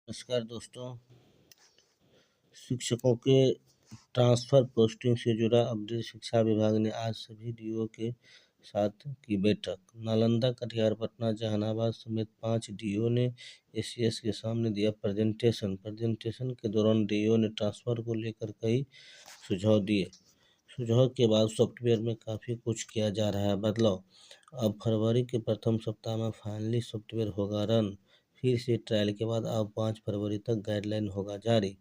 नमस्कार दोस्तों। शिक्षकों के ट्रांसफर पोस्टिंग से जुड़ा अपडेट। शिक्षा विभाग ने आज सभी डीओ के साथ की बैठक। नालंदा, कटिहार, पटना, जहानाबाद समेत 5 डीओ ने एसीएस के सामने दिया प्रेजेंटेशन के दौरान डीओ ने ट्रांसफर को लेकर कई सुझाव दिए। सुझाव के बाद सॉफ्टवेयर में काफ़ी कुछ किया जा रहा है बदलाव। अब फरवरी के प्रथम सप्ताह में फाइनली सॉफ्टवेयर होगा रन। फिर से ट्रायल के बाद अब 5 फरवरी तक गाइडलाइन होगा जारी।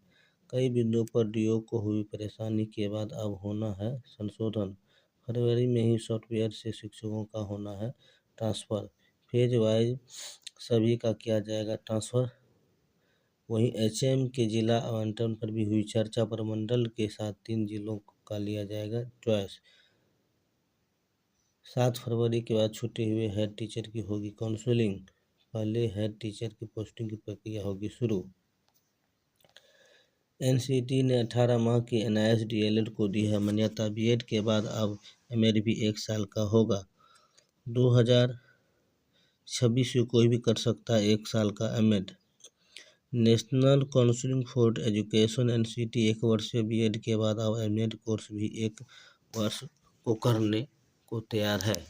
कई बिंदुओं पर डीओ को हुई परेशानी के बाद अब होना है संशोधन। फरवरी में ही सॉफ्टवेयर से शिक्षकों का होना है ट्रांसफ़र। फेज वाइज सभी का किया जाएगा ट्रांसफ़र। वहीं एचएम के जिला आवंटन पर भी हुई चर्चा। प्रमंडल के साथ 3 जिलों का लिया जाएगा चॉइस। 7 फरवरी के बाद छूटे हुए हेड टीचर की होगी काउंसलिंग। पहले हेड टीचर की पोस्टिंग की प्रक्रिया होगी शुरू। एनसीटी ने 18 माह की एनआईएस डीएलएड को दी है मान्यता। बीएड के बाद अब एमएड भी 1 साल का होगा। 2026 से कोई भी कर सकता है 1 साल का MEd. National council for education NCT 1 वर्षीय बीएड के बाद अब एमएड कोर्स भी 1 वर्ष को करने को तैयार है।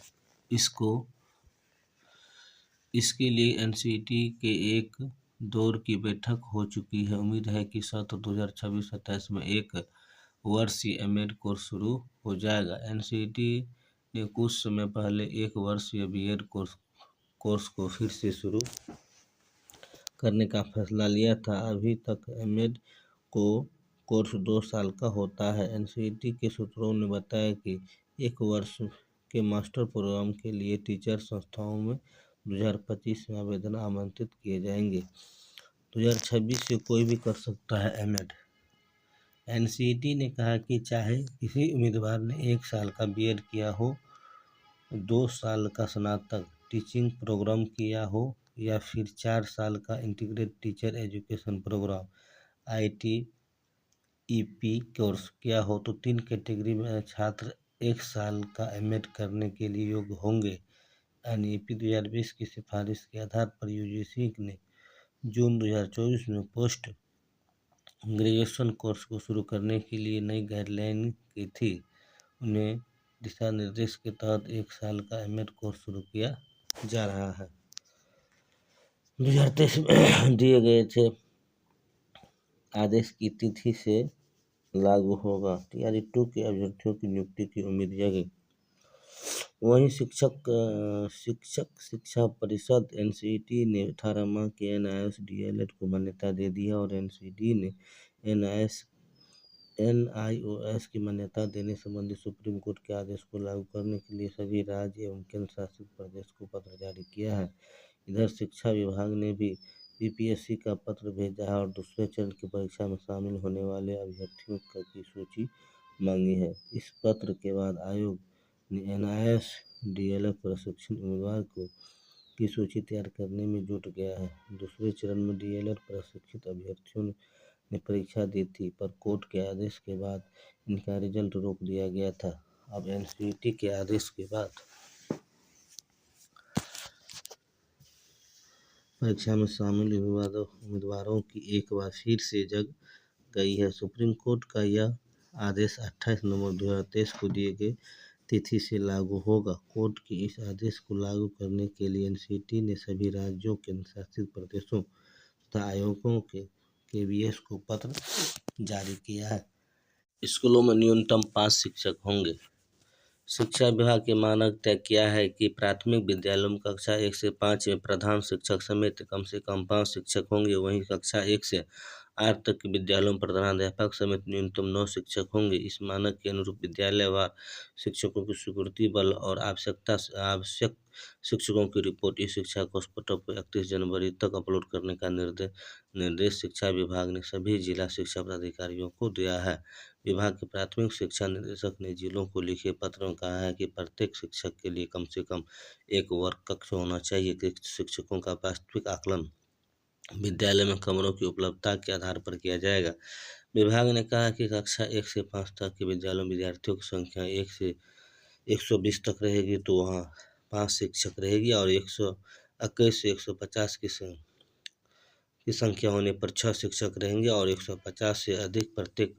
इसके लिए एनसीटी के एक दौर की बैठक हो चुकी है। उम्मीद है कि सत्र 2026-27 में 1 वर्षीय एमएड कोर्स शुरू हो जाएगा। एनसीटी ने कुछ समय पहले 1 वर्षीय बीएड कोर्स को फिर से शुरू करने का फैसला लिया था। अभी तक एमएड कोर्स 2 साल का होता है। एनसीटी के सूत्रों ने बताया कि 1 वर्ष के मास्टर प्रोग्राम के लिए टीचर संस्थाओं में 2025 में आवेदन आमंत्रित किए जाएंगे। 2026 से कोई भी कर सकता है एमएड। एनसीटी ने कहा कि चाहे किसी उम्मीदवार ने 1 साल का बीएड किया हो, 2 साल का स्नातक टीचिंग प्रोग्राम किया हो या फिर 4 साल का integrated teacher education programme ITEP course किया हो, तो 3 कैटेगरी में छात्र 1 साल का एमएड करने के लिए योग्य होंगे। एनईपी 2020 की सिफारिश के आधार पर यूजीसी ने जून 2024 में पोस्ट ग्रेजुएशन कोर्स को शुरू करने के लिए नई गाइडलाइन की थी। उन्हें दिशा निर्देश के तहत 1 साल का एमएड कोर्स शुरू किया जा रहा है। 2023 में दिए गए थे आदेश की तिथि से लागू होगा। तैयारी 2 के अभ्यर्थियों की नियुक्ति की उम्मीद जगी। वहीं शिक्षा परिषद एनसीटी ने 18 माह के एनआईएस डीएलएड को मान्यता दे दी है और एनसीटी ने एनआईओएस की मान्यता देने संबंधी सुप्रीम कोर्ट के आदेश को लागू करने के लिए सभी राज्य एवं केंद्र शासित प्रदेश को पत्र जारी किया है। इधर शिक्षा विभाग ने भी बीपीएससी का पत्र भेजा है और दूसरे चरण की परीक्षा में शामिल होने वाले अभ्यर्थियों की सूची मांगी है। इस पत्र के बाद आयोग ने एनआईएस डीएलएड प्रशिक्षण उम्मीदवार की सूची तैयार करने में जुट गया है। दूसरे चरण में डीएलएड प्रशिक्षित अभ्यर्थियों ने परीक्षा दी थी, पर कोर्ट के आदेश के बाद इनका रिजल्ट रोक दिया गया था। अब एनसीटी के आदेश के बाद परीक्षा में शामिल उम्मीदवारों की एक बार फिर से जग गई है। सुप्रीम कोर्ट का यह आदेश 28 नवंबर 2023 को दिए गए तिथि से लागू होगा। कोर्ट के इस आदेश को लागू करने के लिए एनसीटी ने सभी राज्यों, केंद्र शासित प्रदेशों तथा आयोगों के केवीएस को पत्र जारी किया है। स्कूलों में न्यूनतम 5 शिक्षक होंगे। शिक्षा विभाग के मानक तय किया है कि प्राथमिक विद्यालयों में कक्षा 1 से 5 में प्रधान शिक्षक समेत कम से कम 5 शिक्षक होंगे। वहीं कक्षा 1 से 8 तक के विद्यालयों में प्रधानाध्यापक समेत न्यूनतम 9 शिक्षक होंगे। इस मानक के अनुरूप विद्यालयवार शिक्षकों की स्वीकृति बल और आवश्यक शिक्षकों की रिपोर्ट इस शिक्षा कोष पोर्टल पर 31 जनवरी तक अपलोड करने का निर्देश शिक्षा विभाग ने सभी जिला शिक्षा पदाधिकारियों को दिया है। विभाग के प्राथमिक शिक्षा निदेशक ने जिलों को लिखे पत्र में कहा है कि प्रत्येक शिक्षक के लिए कम से कम 1 वर्ग कक्ष होना चाहिए। शिक्षकों का वास्तविक आकलन विद्यालय में कमरों की उपलब्धता के आधार पर किया जाएगा। विभाग ने कहा कि कक्षा 1 से 5 तक के विद्यालयों में विद्यार्थियों की संख्या 1 से 120 तक रहेगी तो वहाँ 5 शिक्षक रहेगी और 121 से 150 की की संख्या होने पर 6 शिक्षक रहेंगे और 150 से अधिक प्रत्येक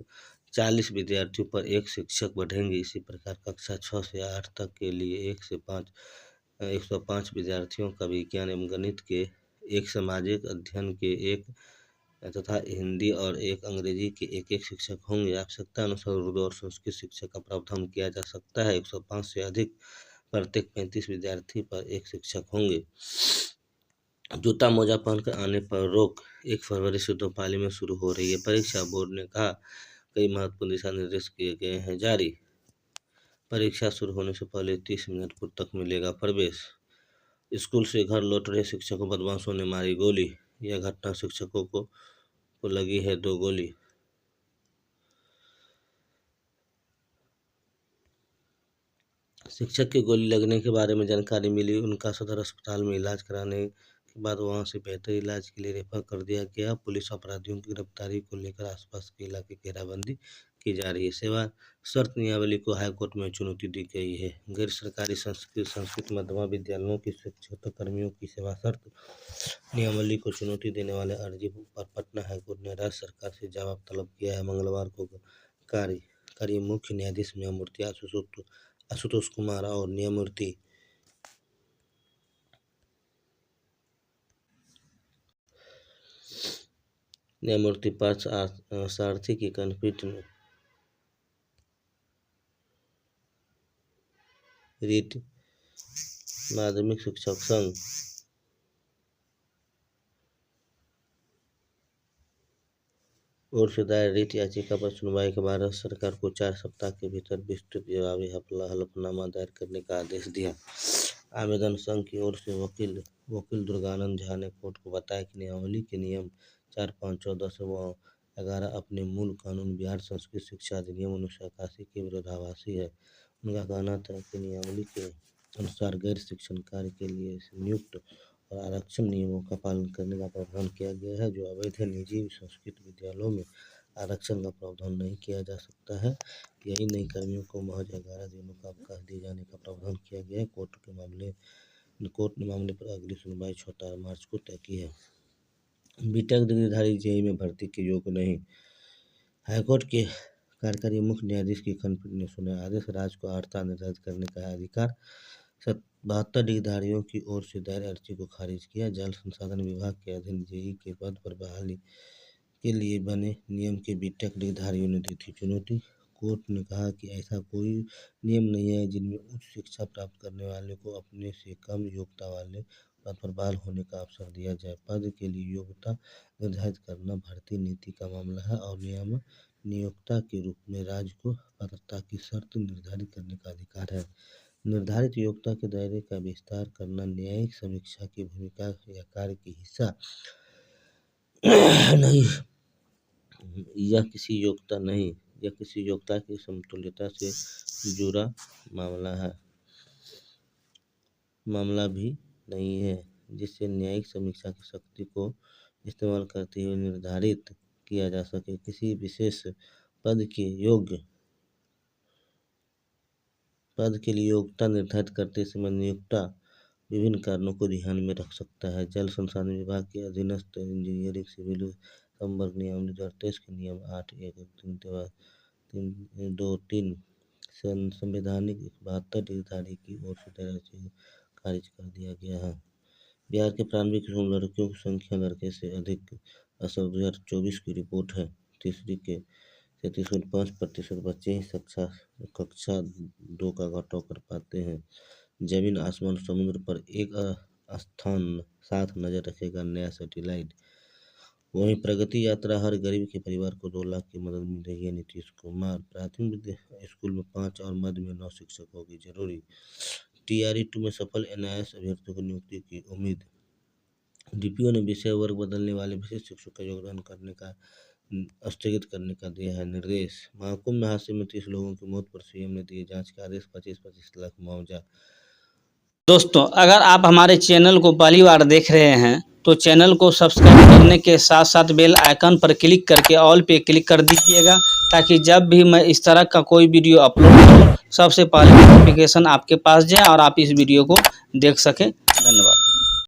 40 विद्यार्थियों पर 1 शिक्षक बढ़ेंगे। इसी प्रकार कक्षा 6 से 8 तक के लिए 105 विद्यार्थियों का विज्ञान एवं गणित के, एक सामाजिक अध्ययन के एक तथा हिंदी और एक अंग्रेजी के एक शिक्षक होंगे। आवश्यकता अनुसार उर्दू और संस्कृत शिक्षक का प्रावधान किया जा सकता है। 105 से अधिक प्रत्येक 35 विद्यार्थी पर 1 शिक्षक होंगे। जूता मोजा पहनकर आने पर रोक 1 फरवरी से 2 पाली में शुरू हो रही है। परीक्षा बोर्ड ने कहा कई महत्वपूर्ण दिशा निर्देश किए गए हैं जारी। परीक्षा शुरू होने से पहले 30 मिनट पूर्व तक मिलेगा प्रवेश। स्कूल से घर लौट रहे शिक्षकों बदमाशों ने मारी गोली। यह घटना शिक्षकों को लगी है 2 गोली। शिक्षक की गोली लगने के बारे में जानकारी मिली, उनका सदर अस्पताल में इलाज कराने के बाद वहां से बेहतर इलाज के लिए रेफर कर दिया गया। पुलिस अपराधियों की गिरफ्तारी को लेकर आसपास के इलाके की घेराबंदी की जा रही है। सेवा शर्त नियमावली को हाईकोर्ट में चुनौती दी गई है। गैर सरकारी संस्कृत मध्यमा विद्यालयों के शिक्षक कर्मियों की सेवा शर्त नियमावली को चुनौती देने वाले अर्जी पर पटना हाईकोर्ट ने राज्य सरकार से जवाब तलब किया है। मंगलवार को कार्यकारी मुख्य न्यायाधीश न्यायमूर्ति आशुतोष कुमार और न्यायमूर्ति पार्थ सारथी की खंडपीठ ने रीट माध्यमिक शिक्षक संघ ओर से दायर रीट याचिका पर सुनवाई के बाद सरकार को 4 सप्ताह के भीतर विस्तृत जवाबी हलफनामा दायर करने का आदेश दिया। आवेदन संघ की ओर से वकील दुर्गानंद झा ने कोर्ट को बताया कि नियमावली के नियम 4, 5, 14 व 11 अपने मूल कानून बिहार संस्कृत शिक्षा अधिनियम 1981 के विरोधाभासी है। उनका कहना था कि नियमावली के अनुसार गैर शिक्षण कार्य के लिए नियुक्त और आरक्षण नियमों का पालन करने का प्रावधान किया गया है, जो अवैध निजी संस्कृत विद्यालयों में आरक्षण का प्रावधान नहीं किया जा सकता है। यही नहीं, कर्मियों को महज 11 दिनों का अवकाश दिए जाने का प्रावधान किया गया है। कोर्ट ने मामले पर अगली सुनवाई 14 मार्च को तय की है। बीटेक डिग्रीधारी जेईई में भर्ती के योग्य नहीं। हाईकोर्ट के कार्यकारी मुख्य न्यायाधीश की खंडपीठ ने सुना आदेश राज्य को अर्हता निर्धारित करने का अधिकार। 72 डिग्रीधारियों की ओर से दायर अर्जी को खारिज किया। जल संसाधन विभाग के अधीन जेईई के पद पर बहाली के लिए बने नियम के बीटेक डिग्रीधारियों ने दी थी चुनौती। कोर्ट ने कहा कि ऐसा कोई नियम नहीं है जिनमें उच्च शिक्षा प्राप्त करने वाले को अपने से कम योग्यता वाले पद पर बहाल होने का अवसर दिया जाए। पद के लिए योग्यता निर्धारित करना भर्ती नीति का मामला है और नियोक्ता के रूप में राज्य को पात्रता की शर्त निर्धारित करने का अधिकार है। निर्धारित योग्यता के दायरे का विस्तार करना न्यायिक समीक्षा की भूमिका या कार्य की हिस्सा नहीं। यह किसी योग्यता की समतुल्यता से जुड़ा मामला भी नहीं है, जिससे न्यायिक समीक्षा की शक्ति को इस्तेमाल करते हुए निर्धारित किया जा सके। किसी विशेष पद के लिए योग्यता निर्धारित करते समय नियोक्ता विभिन्न कारणों को ध्यान में रख सकता है। जल संसाधन विभाग के अधीनस्थ इंजीनियरिंग सिविल संवर्ग नियमावली 2023 के नियम 8(1)(3)(2)(3) संवैधानिक 72 डिग्रीधारी की ओर से दायर अर्जी खारिज कर दिया गया है। बिहार के प्रारंभिक स्कूल लड़कियों की संख्या लड़के से अधिक असर 2024 की रिपोर्ट है। तीसरी के 33.5% बच्चे ही कक्षा 2 का घटाव कर पाते हैं। जमीन आसमान समुद्र पर एक स्थान साथ नजर रखेगा नया सैटेलाइट। वहीं प्रगति यात्रा हर गरीब के परिवार को 2 लाख की मदद मिल रही है नीतीश कुमार। प्राथमिक स्कूल में 5 और मध्य में 9 शिक्षकों की जरूरी। TRE 2 में सफल NIS अभ्यर्थियों की नियुक्ति की उम्मीद। DPO ने विषय वर्ग बदलने वाले विशेष शिक्षकों का योगदान स्थगित करने का दिया है निर्देश। महाकुंभ में हादसे में 30 लोगों की मौत पर CM ने दिए जांच के आदेश। 25-25 लाख मुआवजा। दोस्तों, अगर आप हमारे चैनल को पहली बार देख रहे हैं तो चैनल को सब्सक्राइब करने के साथ साथ बेल आइकन पर क्लिक करके ऑल पे क्लिक कर दीजिएगा, ताकि जब भी मैं इस तरह का कोई वीडियो अपलोड करूं सबसे पहले नोटिफिकेशन आपके पास जाए और आप इस वीडियो को देख सकें। धन्यवाद।